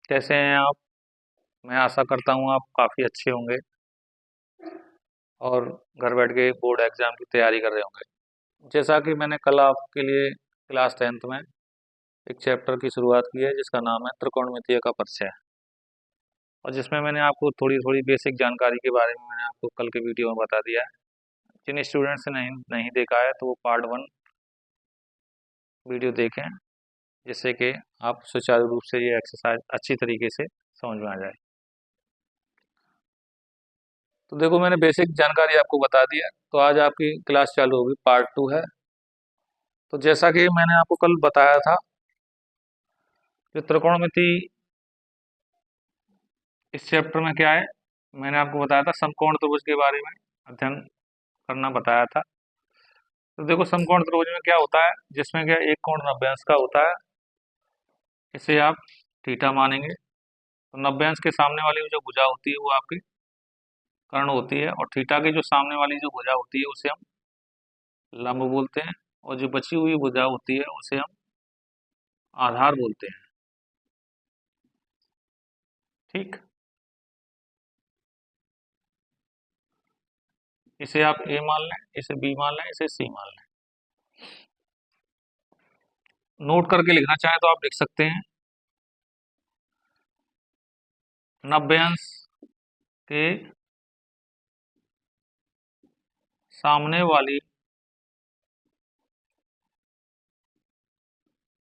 कैसे हैं आप? मैं आशा करता हूँ आप काफ़ी अच्छे होंगे और घर बैठ के बोर्ड एग्ज़ाम की तैयारी कर रहे होंगे। जैसा कि मैंने कल आपके लिए क्लास 10th में एक चैप्टर की शुरुआत की है जिसका नाम है त्रिकोणमितीय का परिचय, और जिसमें मैंने आपको थोड़ी थोड़ी बेसिक जानकारी के बारे में मैंने आपको कल के वीडियो में बता दिया है। जिन स्टूडेंट्स ने नहीं नहीं देखा है तो वो पार्ट 1 वीडियो देखें, जिससे कि आप सुचारू रूप से ये एक्सरसाइज अच्छी तरीके से समझ में आ जाए। तो देखो, मैंने बेसिक जानकारी आपको बता दी है, तो आज आपकी क्लास चालू होगी, पार्ट 2 है। तो जैसा कि मैंने आपको कल बताया था, जो त्रिकोणमिति इस चैप्टर में क्या है, मैंने आपको बताया था समकोण त्रिभुज के बारे में अध्ययन करना बताया था। तो देखो, समकोण त्रिभुज में क्या होता है, जिसमें क्या एक कोण 90 अंश का होता है, इसे आप थीटा मानेंगे। तो 90 अंश के सामने वाली जो भुजा होती है वो आपकी कर्ण होती है, और थीटा की जो सामने वाली जो भुजा होती है उसे हम लंब बोलते हैं, और जो बची हुई भुजा होती है उसे हम आधार बोलते हैं। ठीक, इसे आप ए मान लें, इसे बी मान लें, इसे सी मान लें। नोट करके लिखना चाहें तो आप लिख सकते हैं 90 अंश के सामने वाली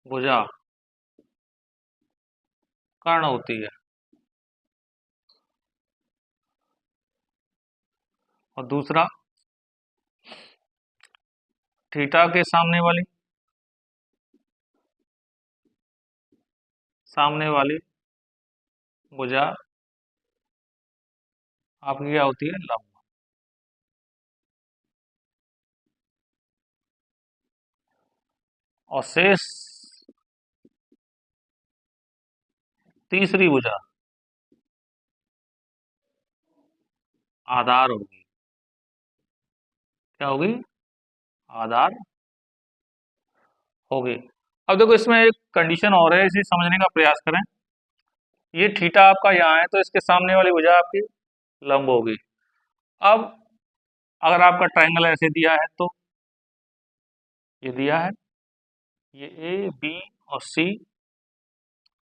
भुजा कर्ण होती है, और दूसरा थीटा के सामने वाली भुजा आपकी क्या होती है, लंब। और शेष तीसरी भुजा आधार होगी। क्या होगी? आधार होगी। अब देखो, इसमें एक कंडीशन और है, इसे समझने का प्रयास करें। ये थीटा आपका यहाँ है, तो इसके सामने वाली भुजा आपकी लंब होगी। अब अगर आपका ट्रायंगल ऐसे दिया है, तो ये दिया है, ये ए बी और सी,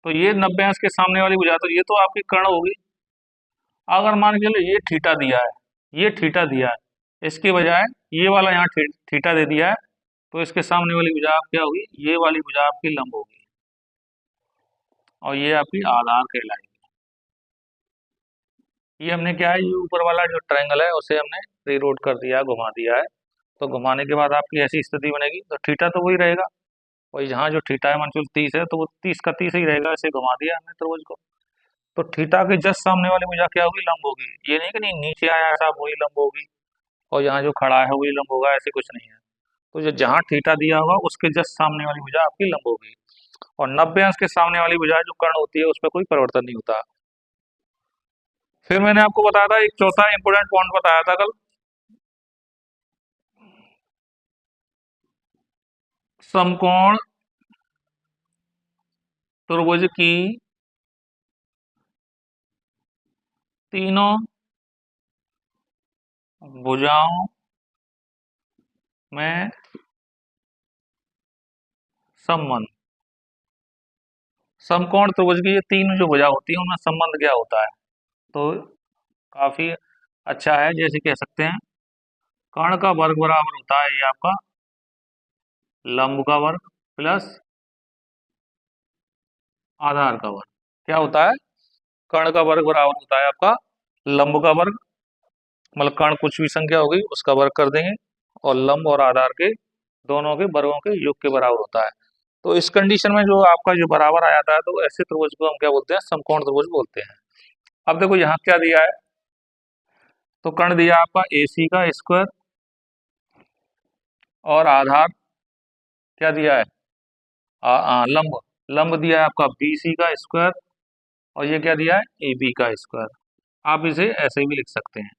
तो ये 90 अंश के सामने वाली भुजा, तो ये तो आपकी कर्ण होगी। अगर मान के चलो ये थीटा दिया है, ये थीटा दिया है, इसके बजाय ये वाला यहाँ थीटा दे दिया है, तो इसके सामने वाली भुजा आप क्या होगी, ये वाली भुजा आपकी लंब होगी, और ये आपकी आधार कहलाएगी। ये हमने क्या है, ये ऊपर वाला जो ट्रायंगल है उसे हमने रीरोट कर दिया, घुमा दिया है। तो घुमाने के बाद आपकी ऐसी स्थिति बनेगी, तो थीटा तो वही रहेगा, और यहाँ जो थीटा है मान 30 है, तो वो 30 का 30 ही रहेगा, इसे घुमा दिया हमने त्रिभुज को। तो थीटा के जस्ट सामने वाली भुजा क्या होगी, लंब होगी। ये नहीं कि नहीं नीचे आया ऐसा वही लंब होगी, और यहाँ जो खड़ा है वही लंब होगा, ऐसे कुछ नहीं है। तो जो जहाँ थीटा दिया होगा उसके जस्ट सामने वाली भुजा आपकी लंब होगी, और 90 अंश के सामने वाली भुजा जो कर्ण होती है उसमें कोई परिवर्तन नहीं होता। फिर मैंने आपको बताया था, एक चौथा इंपोर्टेंट पॉइंट बताया था कल, समकोण त्रिभुज की तीनों भुजाओं में संबंध। समकोण त्रिभुज की ये तीन जो भुजा होती है उनमें संबंध क्या होता है, तो काफी अच्छा है। जैसे कह सकते हैं, कर्ण का वर्ग बराबर होता है ये आपका लंब का वर्ग प्लस आधार का वर्ग। क्या होता है? कर्ण का वर्ग बराबर होता है आपका लंब का वर्ग, मतलब कर्ण कुछ भी संख्या होगी उसका वर्ग कर देंगे, और लंब और आधार के दोनों के वर्गों के योग के बराबर होता है। तो इस कंडीशन में जो आपका जो बराबर आ जाता है, तो ऐसे त्रिभुज को हम क्या बोलते हैं, समकोण त्रिभुज बोलते हैं। अब देखो यहाँ क्या दिया है, तो कर्ण दिया आपका AC का स्क्वायर, और आधार क्या दिया है, लंब लंब दिया है आपका BC का स्क्वायर, और ये क्या दिया है, AB का स्क्वायर। आप इसे ऐसे भी लिख सकते हैं।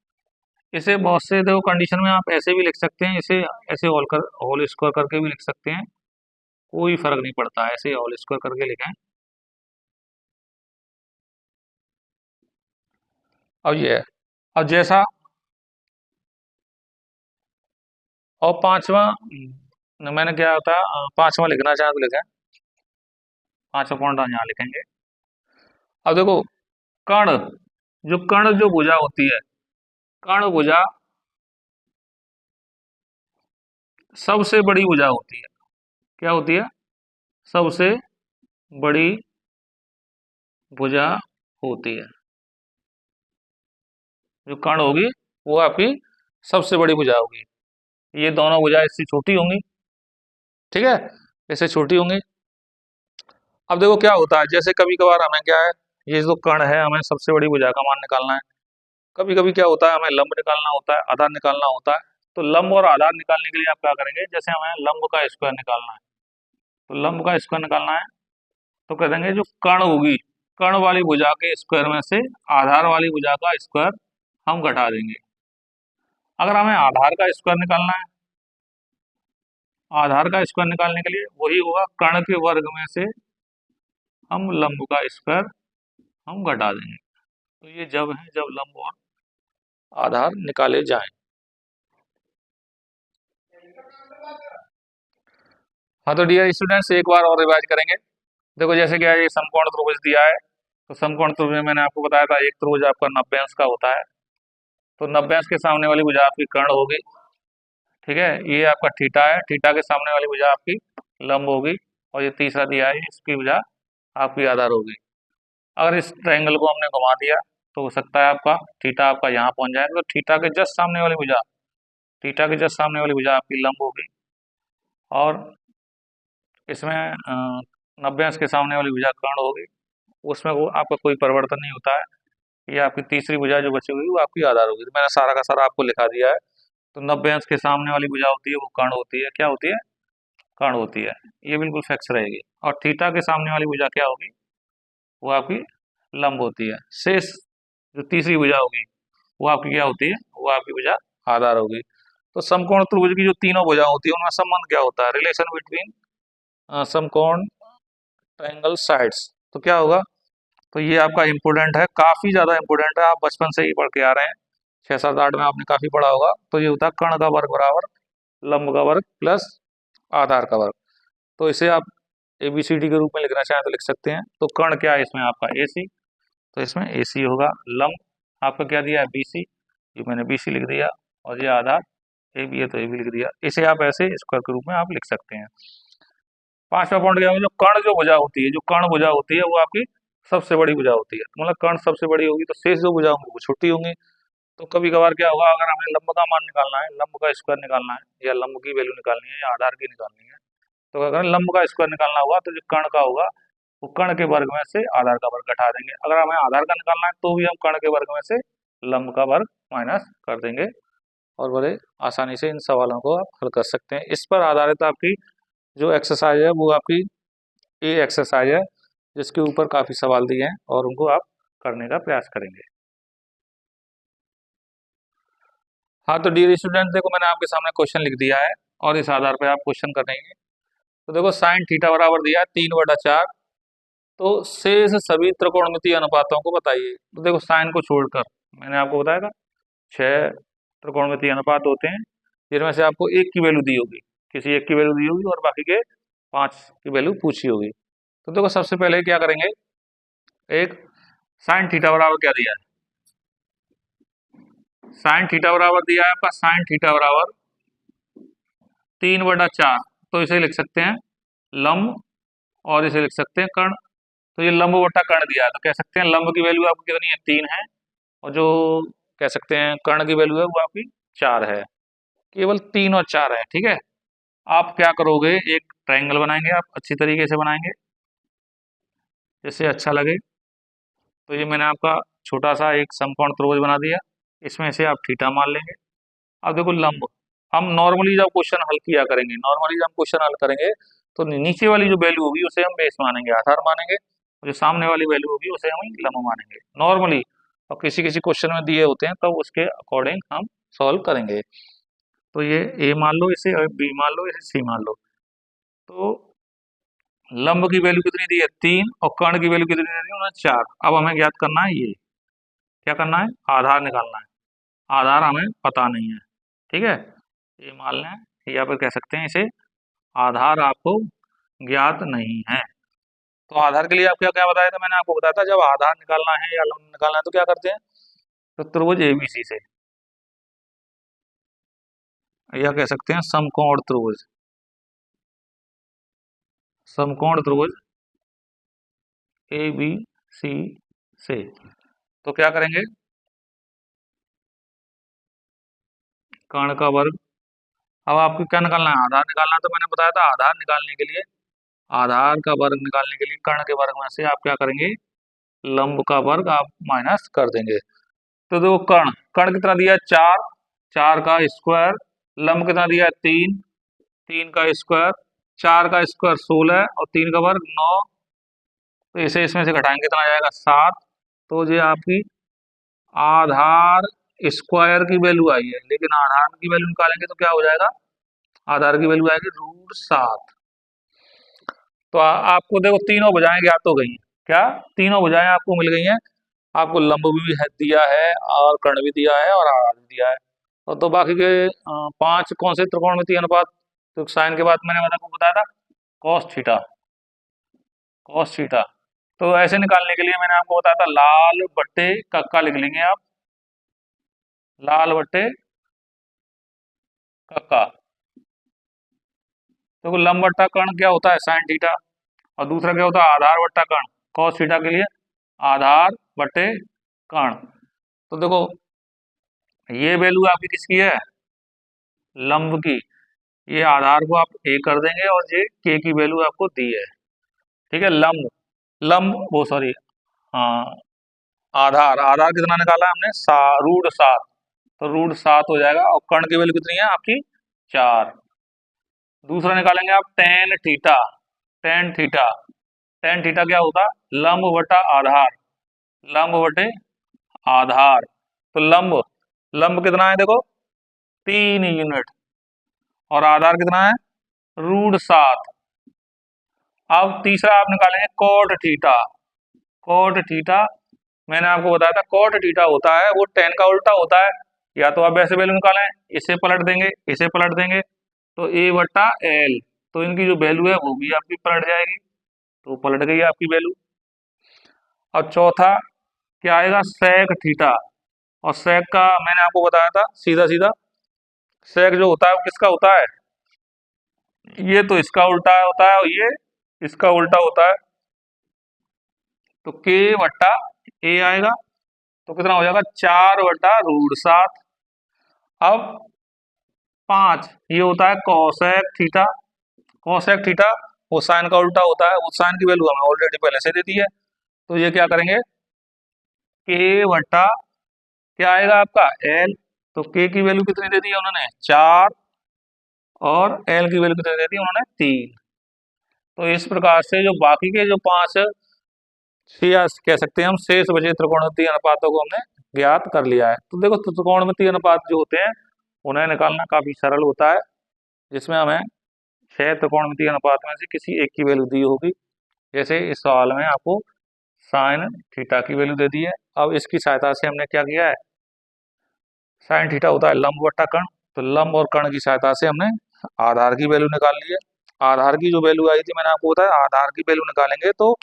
इसे बहुत से देखो कंडीशन में आप ऐसे भी लिख सकते हैं, इसे ऐसे होल स्क्वायर करके भी लिख सकते हैं, कोई फर्क नहीं पड़ता, ऐसे होल स्क्वायर करके लिखें। अब ये है, अब जैसा, और पांचवा मैंने क्या होता है, पांचवा लिखना चाहे तो लिखें, पांचवा पॉइंट यहाँ लिखेंगे। अब देखो कर्ण, जो कर्ण जो भुजा होती है, कर्ण भुजा सबसे बड़ी भुजा होती है। क्या होती है? सबसे बड़ी भुजा होती है। जो कर्ण होगी वो आपकी सबसे बड़ी भुजा होगी। ये दोनों भुजा इससे छोटी होंगी, ठीक है, इससे छोटी होंगी। अब देखो क्या होता है, जैसे कभी कभार हमें क्या है, ये जो कर्ण है हमें सबसे बड़ी भुजा का मान निकालना है। कभी कभी क्या होता है, हमें लंब निकालना होता है, आधार निकालना होता है। तो लंब और आधार निकालने के लिए आप क्या करेंगे, जैसे हमें लंब का स्क्वायर निकालना है, तो लंब का स्क्वायर निकालना है तो कह देंगे जो कर्ण होगी, कर्ण वाली भुजा के स्क्वायर में से आधार वाली भुजा का स्क्वायर हम घटा देंगे। अगर हमें आधार का स्क्वायर निकालना है, आधार का स्क्वायर निकालने के लिए वही होगा, कर्ण के वर्ग में से हम लंब का स्क्वायर हम घटा देंगे। तो ये जब है जब लंब और आधार निकाले जाएं। हाँ तो डियर स्टूडेंट्स, एक बार और रिवाइज करेंगे। देखो जैसे कि ये समकोण त्रिभुज दिया है, तो समकोण त्रिभुज में मैंने आपको बताया था एक त्रिभुज आपका 90 अंश का होता है। तो 90 अंश के सामने वाली भुजा आपकी कर्ण होगी, ठीक है। ये आपका थीटा है, थीटा के सामने वाली भुजा आपकी लंब होगी, और ये तीसरा दिया है इसकी भुजा आपकी आधार होगी। अगर इस ट्रायंगल को हमने घुमा दिया तो हो सकता है आपका थीटा आपका यहाँ पहुंच जाए, तो थीटा के जस्ट सामने वाली भुजा, थीटा के जस्ट सामने वाली भुजा आपकी लंब होगी, और इसमें 90 अंश के सामने वाली भुजा कर्ण होगी। उसमें वो आपका कोई परिवर्तन नहीं होता है। ये आपकी तीसरी भुजा जो बची हुई वो आपकी आधार होगी। तो मैंने सारा का सारा आपको लिखा दिया है। तो 90 अंश के सामने वाली भुजा होती है वो कर्ण होती है। क्या होती है? कर्ण होती है। ये बिल्कुल फिक्स रहेगी। और थीटा के सामने वाली भुजा क्या होगी? वो आपकी लंब होती है। शेष जो तीसरी भुजा होगी वो आपकी क्या होती है? वो आपकी भुजा आधार होगी। तो समकोण त्रिभुज की जो तीनों भुजा होती है उनमें संबंध क्या होता है? रिलेशन बिटवीन समकोण ट्रायंगल साइड्स। तो क्या होगा? तो ये आपका इंपोर्टेंट है, काफी ज्यादा इंपोर्टेंट है, आप बचपन से ही पढ़ के आ रहे हैं, 6 7 8 में आपने काफी पढ़ा होगा। तो ये होता है कर्ण का वर्ग बराबर लंब का वर्ग प्लस आधार का वर्ग। तो इसे आप एबीसीडी के रूप में लिखना चाहें तो लिख सकते हैं। तो कर्ण क्या है इसमें? आपका एसी, तो इसमें एसी होगा। लंब आपका क्या दिया है? बीसी, ये मैंने बीसी लिख दिया, और ये आधार ए बी है तो ए बी लिख दिया। इसे आप ऐसे स्क्वायर के रूप में आप लिख सकते हैं। पांचवा पॉइंट क्या है? जो कर्ण जो भुजा होती है, जो कर्ण भुजा होती है वो आपकी सबसे बड़ी भुजा होती है। मतलब कर्ण सबसे बड़ी होगी तो शेष जो भुजा होंगी वो छोटी होंगी। तो कभी कभार क्या होगा, अगर हमें लंब का मान निकालना है, लंब का स्क्वायर निकालना है, या लंब की वैल्यू निकालनी है, या आधार की निकालनी है, तो अगर लंब का स्क्वायर निकालना होगा तो जो कर्ण का होगा वो कर्ण के वर्ग में से आधार का वर्ग घटा देंगे। अगर हमें आधार का निकालना है तो भी हम कर्ण के वर्ग में से लंब का वर्ग माइनस कर देंगे, और बड़े आसानी से इन सवालों को आप हल कर सकते हैं। इस पर आधारित आपकी जो एक्सरसाइज है वो आपकी ए एक्सरसाइज है, जिसके ऊपर काफी सवाल दिए हैं और उनको आप करने का प्रयास करेंगे। हाँ तो डियर स्टूडेंट, देखो मैंने आपके सामने क्वेश्चन लिख दिया है और इस आधार पर आप क्वेश्चन करेंगे। तो देखो साइन थीटा बराबर दिया है 3/4, तो शेष सभी त्रिकोणमितीय अनुपातों को बताइए। तो देखो साइन को छोड़कर मैंने आपको बताया था 6 त्रिकोणमितीय अनुपात होते हैं, जिनमें से आपको एक की वैल्यू दी होगी, किसी एक की वैल्यू दी होगी और बाकी के 5 की वैल्यू पूछी होगी। तो देखो सबसे पहले क्या करेंगे, एक साइन थीटा बराबर क्या दिया है? साइन थीटा बराबर दिया है आपका, साइन थीटा बराबर 3/4। तो इसे लिख सकते हैं लंब, और इसे लिख सकते हैं कर्ण। तो ये लंब बटा कर्ण दिया है, तो कह सकते हैं लंब की वैल्यू आपकी कितनी है? 3 है, और जो कह सकते हैं कर्ण की वैल्यू है वो आपकी 4 है। केवल 3 और 4 है, ठीक है। आप क्या करोगे, एक ट्रायंगल बनाएंगे, आप अच्छी तरीके से बनाएंगे जैसे अच्छा लगे। तो ये मैंने आपका छोटा सा एक समकोण त्रिभुज बना दिया, इसमें से आप थीटा मान लेंगे। अब देखो लंब, हम नॉर्मली जब क्वेश्चन हल किया करेंगे, नॉर्मली जब क्वेश्चन हल करेंगे तो नीचे वाली जो वैल्यू होगी उसे हम बेस मानेंगे, आधार मानेंगे, और जो सामने वाली वैल्यू होगी उसे हम लंब मानेंगे नॉर्मली। और किसी किसी क्वेश्चन में दिए होते हैं तो उसके अकॉर्डिंग हम सॉल्व करेंगे। तो ये ए मान लो, इसे बी मान लो, इसे सी मान लो। तो लंब की वैल्यू कितनी दी है? 3, और कर्ण की वैल्यू कितनी दी है? 4। अब हमें ज्ञात करना है ये। क्या करना है, आधार निकालना है। आधार हमें पता नहीं है, ठीक है, ये मान लें, या फिर कह सकते हैं इसे आधार आपको ज्ञात नहीं है। तो आधार के लिए आप क्या क्या बताया था, मैंने आपको बताया था जब आधार निकालना है या लंब निकालना है तो क्या करते हैं, तो त्रिभुज एबीसी से, या कह सकते हैं समकोण त्रिभुज, समकोण त्रिभुज ए बी सी से। तो क्या करेंगे, कर्ण का वर्ग, अब आपको क्या निकालना है, आधार निकालना है। तो मैंने बताया था आधार निकालने के लिए, आधार का वर्ग निकालने के लिए कर्ण के वर्ग में से आप क्या करेंगे, लंब का वर्ग आप माइनस कर देंगे। तो देखो कर्ण, कर्ण कितना दिया है, 4, 4 का स्क्वायर, लंब कितना दिया है, 3, 3 का स्क्वायर, 4 का स्क्वायर 16 और 3 का वर्ग 9। तो इसे इसमें से घटाएंगे कितना आ जाएगा, 7। तो ये आपकी आधार स्क्वायर की वैल्यू आई है, लेकिन आधार की वैल्यू निकालेंगे तो क्या हो जाएगा, आधार की वैल्यू आएगी √7। तो आपको देखो तीनों भुजाएं ज्ञात हो गई हैं, क्या तीनों भुजाएं आपको मिल गई हैं, आपको लंब भी दिया है और कर्ण भी दिया है और आधार भी दिया है। तो बाकी के 5 कौन से त्रिकोणमितीय अनुपात, तो साइन के बाद मैंने आपको बताया था कॉस थीटा, कॉस थीटा। तो ऐसे निकालने के लिए मैंने आपको बताया था लाल बट्टे कक्का लिख लेंगे आप, लाल बट्टे कक्का। तो लंब बट्टा कर्ण क्या होता है, साइन थीटा, और दूसरा क्या होता है, आधार बट्टा कर्ण, कॉस थीटा के लिए आधार बट्टे कर्ण। तो देखो ये वैल्यू आपकी किसकी है, लंब की, ये आधार को आप ए कर देंगे और ये के की वैल्यू आपको दी है, ठीक है। लंब, लंब वो सॉरी, हाँ, आधार, आधार कितना निकाला है हमने, √7, तो √7 हो जाएगा, और कर्ण की वैल्यू कितनी है आपकी, 4। दूसरा निकालेंगे आप tan theta, tan theta, tan theta क्या होता है, लंब बटा आधार, लंब बटे आधार। तो लंब, लंब कितना है देखो 3 यूनिट, और आधार कितना है √7। अब तीसरा आप निकालेंगे कोट थीटा, कोट थीटा, मैंने आपको बताया था कोट थीटा होता है वो टेन का उल्टा होता है। या तो आप ऐसे वैल्यू निकालें, इसे पलट देंगे, इसे पलट देंगे, तो ए बट्टा एल, तो इनकी जो वैल्यू है वो भी आपकी पलट जाएगी, तो पलट गई आपकी वैल्यू। और चौथा क्या आएगा, सेक थीटा, और सेक का मैंने आपको बताया था सीधा सीधा, सेक जो होता है वो किसका होता है, ये तो इसका उल्टा होता है और ये इसका उल्टा होता है, तो के बट्टा ए आएगा, तो कितना हो जाएगा 4/√7। अब 5 ये होता है कॉसेक थीटा, कॉसेक थीटा वो साइन का उल्टा होता है, उस साइन की वैल्यू हमें ऑलरेडी पहले से दे दी है। तो ये क्या करेंगे, के बट्टा क्या आएगा आपका एल, तो के की वैल्यू कितनी दे दी है उन्होंने 4, और एल की वैल्यू कितनी दे दी उन्होंने 3। तो इस प्रकार से जो बाकी के जो 5 या कह सकते हैं हम शेष बचे त्रिकोणमितीय अनुपातों को हमने ज्ञात कर लिया है। तो देखो त्रिकोणमितीय अनुपात जो होते हैं उन्हें निकालना काफी सरल होता है, जिसमें हमें 6 त्रिकोणमितीय अनुपात में से किसी एक की वैल्यू दी होगी। जैसे इस सवाल में आपको साइन थीटा की वैल्यू दे दी है। अब इसकी सहायता से हमने क्या किया है, साइन थीटा होता है लंब बट्टा कर्ण, तो लंब और कर्ण की सहायता से हमने आधार की वैल्यू निकाल ली है। आधार की जो वैल्यू आई थी मैंने आपको बताया, आधार की वैल्यू निकालेंगे तो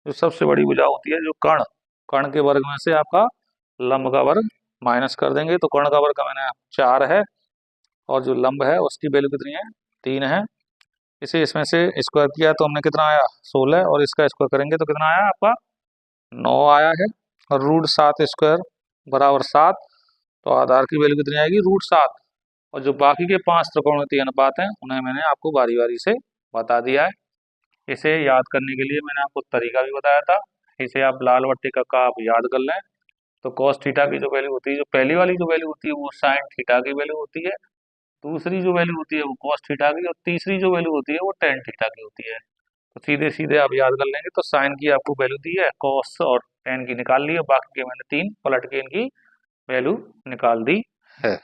जो सबसे बड़ी भुजा होती है जो कर्ण, कर्ण के वर्ग में से आपका लंब का वर्ग माइनस कर देंगे, तो कर्ण का वर्ग का मैंने 4 है, और जो लंब है उसकी वैल्यू कितनी है 3 है। इसे इसमें से स्क्वायर किया तो हमने कितना आया 16, और इसका स्क्वायर करेंगे तो कितना आया आपका 9 आया है, और √7 स्क्वायर बराबर 7। तो आधार की वैल्यू कितनी आएगी √7, और जो बाकी के 5 त्रिकोणमितीय अनुपात हैं उन्हें मैंने आपको बारी बारी से बता दिया है। इसे याद करने के लिए मैंने आपको तरीका भी बताया था, इसे आप लाल बट्टे का आप याद कर लें। तो कॉस थीटा की जो वैल्यू होती है, जो पहली वाली जो वैल्यू होती है वो साइन थीटा की वैल्यू होती है, दूसरी जो वैल्यू होती है वो कॉस थीटा की, और तीसरी जो वैल्यू होती है वो टेन थीटा की होती है। तो सीधे सीधे आप याद कर लेंगे। तो साइन की आपको वैल्यू दी है, कॉस और टेन की निकाल ली है, बाकी के मैंने 3 पलट के इनकी वैल्यू निकाल दी है।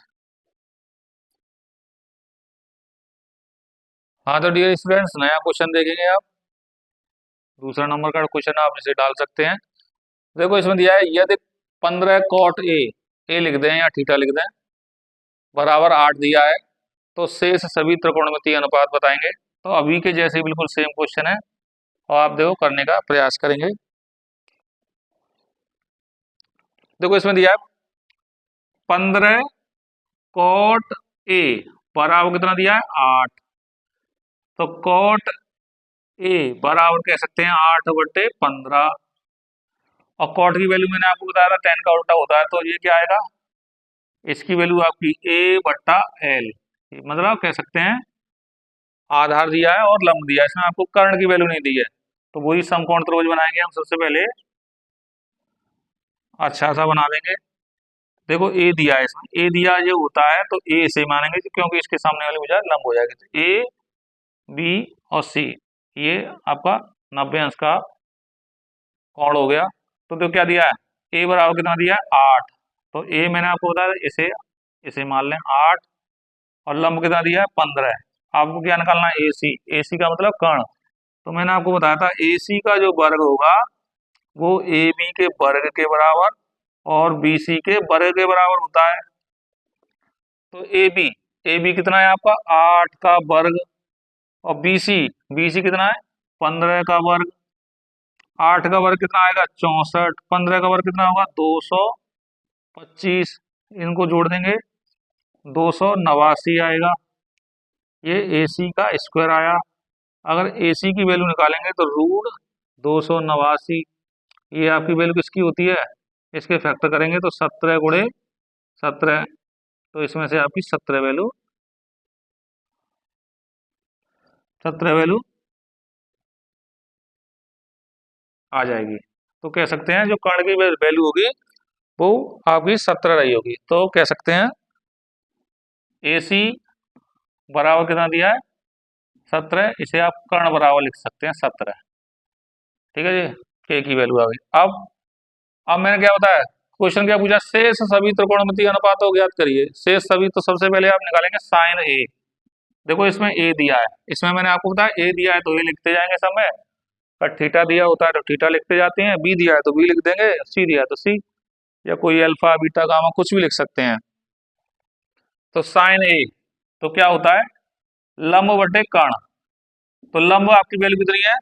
हाँ तो डियर स्टूडेंट्स, नया क्वेश्चन देखेंगे आप, दूसरा नंबर का क्वेश्चन आप इसे डाल सकते हैं। देखो इसमें दिया है यदि 15 कॉट ए लिख दें या थीटा लिख दें, बराबर 8 दिया है, तो शेष सभी त्रिकोणमितीय अनुपात बताएंगे। तो अभी के जैसे बिल्कुल सेम क्वेश्चन है और आप देखो करने का प्रयास करेंगे। देखो इसमें दिया है 15 कॉट ए बराबर कितना दिया है 8, तो कॉट ए बराबर कह सकते हैं 8/15, और कॉट की वैल्यू मैंने आपको बताया था 10 का उल्टा होता है, तो ये क्या आएगा, इसकी वैल्यू आपकी A/L, मतलब कह सकते हैं आधार दिया है और लंब दिया है, इसमें आपको कर्ण की वैल्यू नहीं दी है। तो वही समकोण त्रिभुज बनाएंगे हम सबसे पहले, अच्छा सा बना देंगे। देखो ए दिया है, इसमें ए दिया जो होता है तो ए से मानेंगे क्योंकि इसके सामने वाली भुजा लंब हो जाएगी। तो ए बी और सी ये आपका 90 अंश का कोण हो गया। तो क्या दिया है, ए बराबर कितना दिया है 8, तो ए मैंने आपको बताया इसे इसे मान लें 8, और लंब कितना दिया है 15। आपको क्या निकालना है, ए सी का मतलब कर्ण। तो मैंने आपको बताया था ए सी का जो वर्ग होगा वो ए बी के वर्ग के बराबर और बी सी के वर्ग के बराबर होता है। तो ए बी कितना है आपका 8 का वर्ग, और बी सी कितना है 15 का वर्ग। 8 का वर्ग कितना आएगा 64, 15 का वर्ग कितना होगा 225, इनको जोड़ देंगे 289 आएगा। ये ए सी का स्क्वायर आया। अगर ए सी की वैल्यू निकालेंगे तो √289, ये आपकी वैल्यू किसकी होती है, इसके फैक्टर करेंगे तो 17 × 17, तो इसमें से आपकी 17 वैल्यू आ जाएगी। तो कह सकते हैं जो कर्ण की वैल्यू होगी वो आपकी 17 रही होगी। तो कह सकते हैं ए सी बराबर कितना दिया है 17, इसे आप कर्ण बराबर लिख सकते हैं 17। ठीक है जी, के की वैल्यू आ गई। अब मैंने क्या बताया, क्वेश्चन क्या पूछा, शेष सभी त्रिकोणमितीय अनुपातों को ज्ञात करिए। शेष सभी, तो सबसे पहले आप निकालेंगे साइन ए। देखो इसमें ए दिया है, इसमें मैंने आपको बताया ए दिया है तो ए लिखते जाएंगे समय, पर थीटा दिया होता है तो थीटा लिखते जाते हैं, बी दिया है तो बी लिख देंगे, सी दिया है तो सी, या कोई अल्फा बीटा गामा कुछ भी लिख सकते हैं। तो साइन ए तो क्या होता है लंब बटे कर्ण। तो लंब आपकी वैल्यू कितनी है,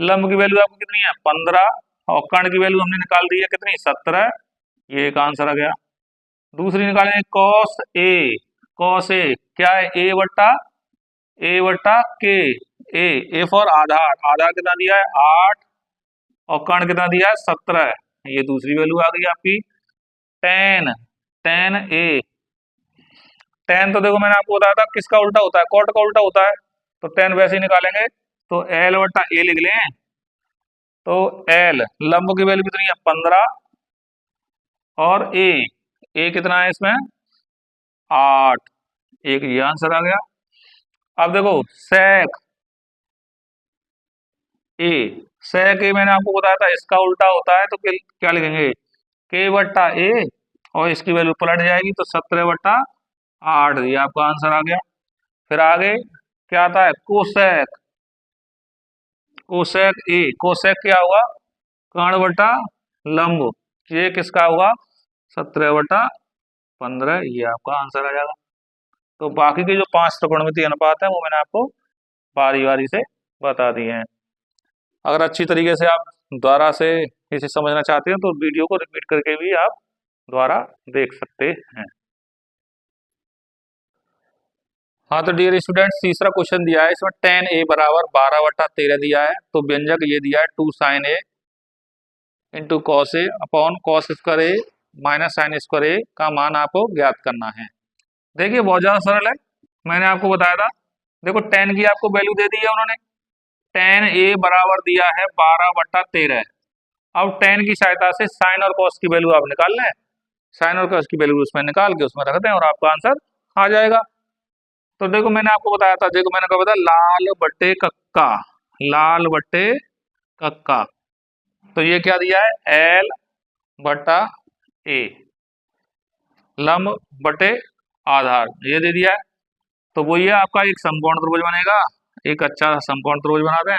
लंब की वैल्यू आपकी कितनी है 15, और कर्ण की वैल्यू हमने निकाल दी है कितनी 17, ये एक आंसर आ गया। दूसरी निकालेंगे कॉस ए क्या है ए बट्टा के, ए फॉर आधार, आधार कितना दिया है 8, और कर्ण कितना दिया है 17, ये दूसरी वैल्यू आ गई आपकी। टेन ए, टेन तो देखो मैंने आपको बताया था किसका उल्टा होता है, कॉट का उल्टा होता है, तो टेन वैसे ही निकालेंगे तो एल बट्टा ए लिख लें। तो एल लंब की वैल्यू कितनी है 15, और ए कितना है इसमें 8, एक ये आंसर आ गया। अब देखो सेक ए मैंने आपको बताया था इसका उल्टा होता है, तो क्या लिखेंगे के बट्टा ए, और इसकी वैल्यू पलट जाएगी तो 17/8, ये आपका आंसर आ गया। फिर आगे क्या आता है कोसेक क्या होगा कर्ण बटा लंब, ये किसका होगा 17/15, ये आपका आंसर आ जाएगा। तो बाकी के जो 5 त्रिकोणमितीय अनुपात है वो मैंने आपको बारी बारी से बता दिए हैं। अगर अच्छी तरीके से आप दोबारा से इसे समझना चाहते हैं तो वीडियो को रिपीट करके भी आप दोबारा देख सकते हैं। हाँ तो डियर स्टूडेंट्स, तीसरा क्वेश्चन दिया है, इसमें tan a बराबर 12/13 दिया है। तो व्यंजक ये दिया है 2 sin a into cos A upon cos square A minus sine square A का मान आपको ज्ञात करना है। देखिए बहुत ज्यादा सरल है, मैंने आपको बताया था। देखो tan की आपको वैल्यू दे दी है उन्होंने, tan a बराबर दिया है 12/13। अब tan की सहायता से साइन और कॉस की वैल्यू आप निकाल लें, साइन और कॉस की वैल्यू उसमें निकाल के उसमें रख दें और आपका आंसर आ जाएगा। तो देखो मैंने आपको बताया था, देखो मैंने कहा बताया लाल बट्टे कक्का, तो ये क्या दिया है एल बट्टा ए, लंब बटे आधार ये दे दिया है। तो वो ये आपका एक समकोण त्रिभुज बनेगा, एक अच्छा समकोण त्रिभुज बना दें।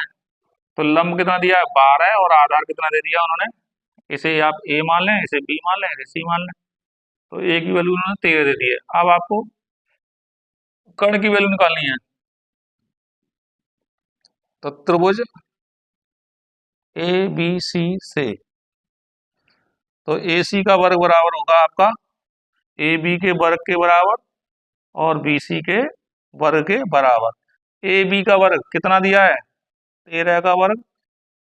तो लंब कितना दिया है 12 और आधार कितना दे दिया उन्होंने इसे आप ए मान लें, इसे बी मान लें, इसे सी मान लें। तो ए की वैल्यू उन्होंने 13 दे दी है। अब आपको कर्ण की वैल्यू निकालनी है। तो त्रिभुज ए बी सी से, तो ए सी का वर्ग बराबर होगा आपका ए बी के वर्ग के बराबर और बी सी के वर्ग के बराबर। ए बी का वर्ग कितना दिया है? 13 का वर्ग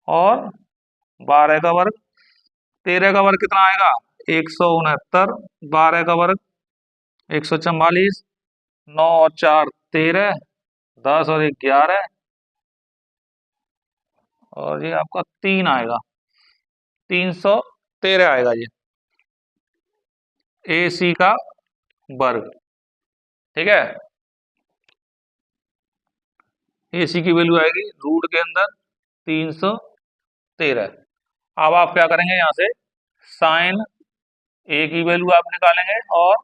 और 12 का वर्ग। 13 का वर्ग कितना आएगा? 169। 12 का वर्ग 144। 9 और 4 13। 10 और 1 11। और ये आपका 3 आएगा, 313 आएगा ये ए सी का वर्ग। ठीक है, ए सी की वैल्यू आएगी रूट के अंदर 313। अब आप क्या करेंगे, यहाँ से साइन ए की वैल्यू आप निकालेंगे और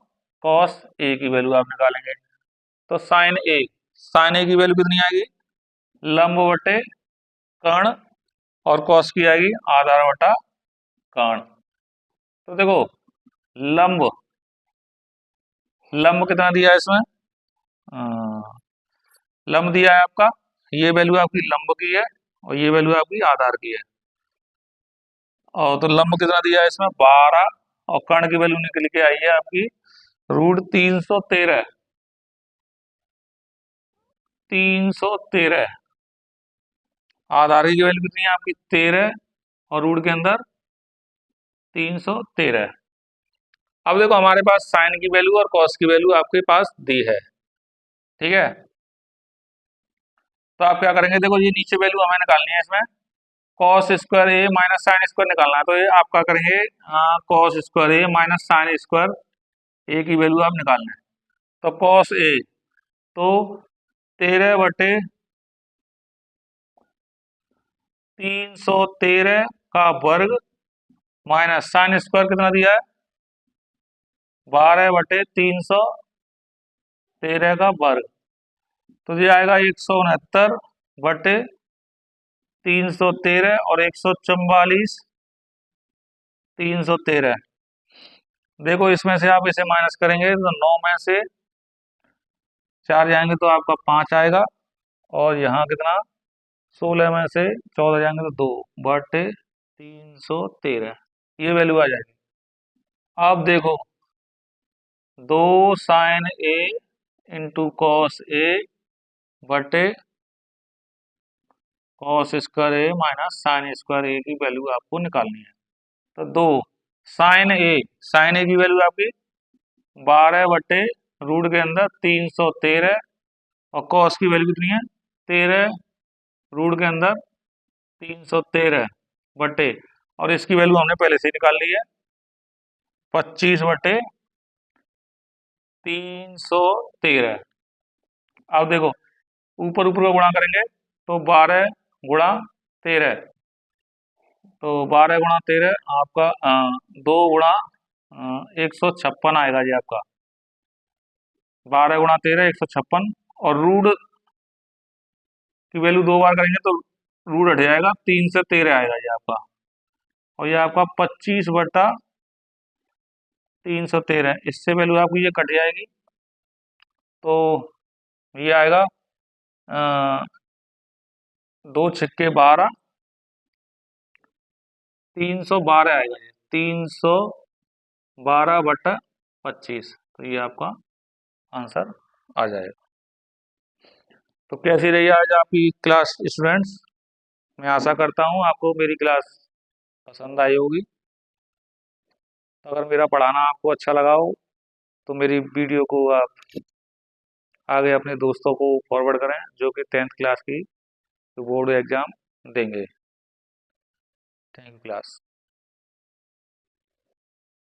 कॉस ए की वैल्यू आप निकालेंगे। तो साइन ए की वैल्यू कितनी आएगी? लंब बटे कर्ण, और कॉस की आएगी आधार बटा कर्ण। तो देखो, लंब लंब कितना दिया है इसमें? लंब दिया है आपका, ये वैल्यू आपकी लंब की है और ये वैल्यू आपकी आधार की है। और तो लंब कितना दिया है इसमें? 12। और कर्ण की वैल्यू निकल के आई है आपकी रूट 313। 313 आधार की वैल्यू कितनी है आपकी? 13 और रूट के अंदर 313। अब देखो, हमारे पास साइन की वैल्यू और कॉस की वैल्यू आपके पास दी है। ठीक है, तो आप क्या करेंगे, देखो ये नीचे वैल्यू हमें निकालनी है इसमें। Cos square A minus sine square निकालना है। तो ये आप क्या करेंगे, cos square A minus sine square ए की वैल्यू आप निकालना है। तो कॉस ए, तो 13/313 का वर्ग माइनस साइन स्क्वायर कितना दिया है? 12/313 का वर्ग। तो ये आएगा 169/313 और 144/313। देखो, इसमें से आप इसे माइनस करेंगे तो 9 में से 4 जाएंगे तो आपका 5 आएगा। और यहाँ कितना? 16 में से 14 जाएंगे तो 2/313, ये वैल्यू आ जाएगी। अब देखो, 2 साइन ए इंटू कॉस ए बटे cos square A minus sine square ए की वैल्यू आपको निकालनी है। तो 2 साइन ए की वैल्यू आपकी 12 बटे रूट के अंदर 313। और कॉस की वैल्यू कितनी है? 13 रूट के अंदर 313 बटे, और इसकी वैल्यू हमने पहले से ही निकाल ली है, 25/313। अब देखो, ऊपर ऊपर का गुणा करेंगे तो 12 गुणा 13, तो 12 गुणा 13 आपका 2 गुणा 156 आएगा जी आपका। 12 गुणा 13 156। और रूट की वैल्यू 2 बार करेंगे तो रूट हट जाएगा, 3 से 13 आएगा ये आपका। और ये आपका 25/313, इससे वैल्यू आपकी ये कट जाएगी। तो ये आएगा 2 छिक्के 12, 312 आएगा ये, 312/25। तो ये आपका आंसर आ जाएगा। तो कैसी रही आज आपकी क्लास स्टूडेंट्स? मैं आशा करता हूँ आपको मेरी क्लास पसंद आई होगी। अगर मेरा पढ़ाना आपको अच्छा लगा हो तो मेरी वीडियो को आप आगे अपने दोस्तों को फॉरवर्ड करें जो कि 10th क्लास की बोर्ड एग्जाम देंगे। Thank you class.